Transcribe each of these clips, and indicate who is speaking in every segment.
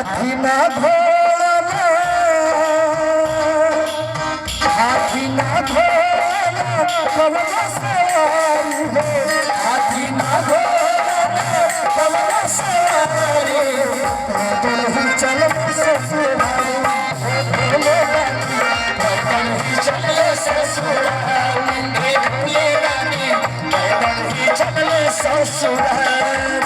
Speaker 1: हाथी ना घोड़ा हाथी ना घोड़ा कवला सवारी हो हाथी ना घोड़ा कवला सवारी पैदल ही चल ससुराल भोले रानी पैदल ही चल ससुराल भोले रानी पैदल ही चल ससुराल।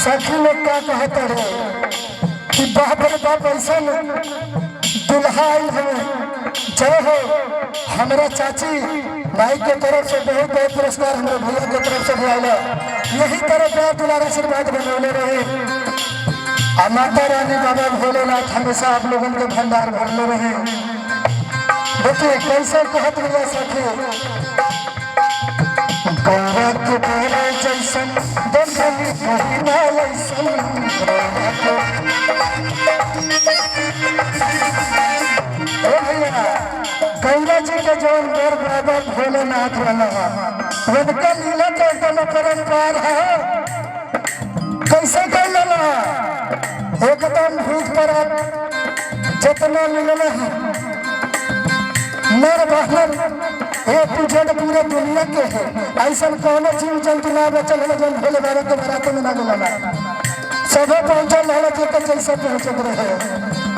Speaker 1: सखी लोग क्या कहते रहे कि बाप रे बाप ऐसा दुल्हा है जय हो। हमारा चाची भाई के तरफ से बहुत बहुत पुरस्कार हमारे भैया के तरफ से दिया यही तरह प्यार दुलार आशीर्वाद बनौले रहे। माता रानी बाबा भोलेनाथ हमेशा आप लोगों के भंडार भरले रहे। देखिए कैसे कहत भैया सखी गौरा के बोले जैसन देखली कहिना लैसन गौरा जी के जौन बेर बाबा भोलेनाथ वाला उनका लीला तो एकदम परम्पार है। कैसे कर लेना एकदम भूत पर जितना मिलना है नर बहन एक पूजन पूरे दुनिया के है। ऐसा कौन जीव जंतु ना बचल है जन भोले बाबा के बरात में ना मिलना सब पहुंचल है जेकर जैसे पहुंचत रहे।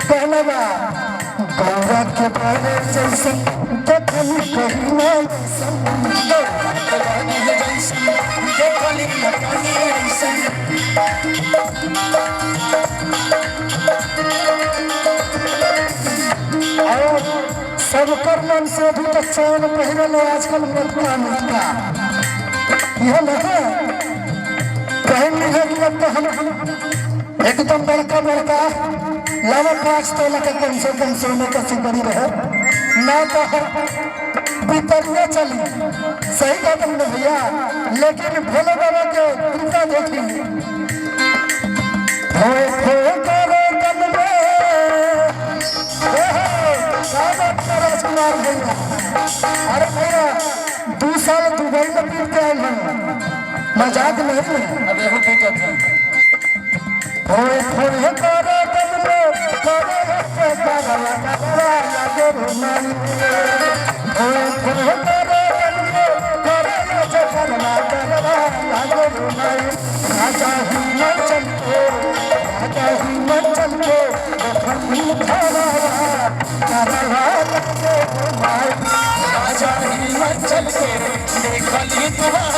Speaker 1: कहना बा गौरा के बारे जैसे देखली कहिना सबकर मन से अभी तक चैन पहले ले आजकल मटका मटका यह लगे पहन ली है कि अब तो हम एकदम बड़का बड़का लावा 5 तोला का कम से कम सोने का सिकड़ी रहे ना तो बितरिया चली। सही बात है भैया लेकिन भोले बाबा के कृपा देखी अरे भैया 2 साल दुबई में पीट के आए हैं मजाक नहीं है। अब यही पूछत है होए होए करे तमने करे के करवा करवा लागे रुमानी होए होए करे तमने करे के करवा करवा लागे रुमानी राजा हिमाचल के फनी खावा करवा लागे रुमानी राजा हिमाचल के देखली तुम्हारा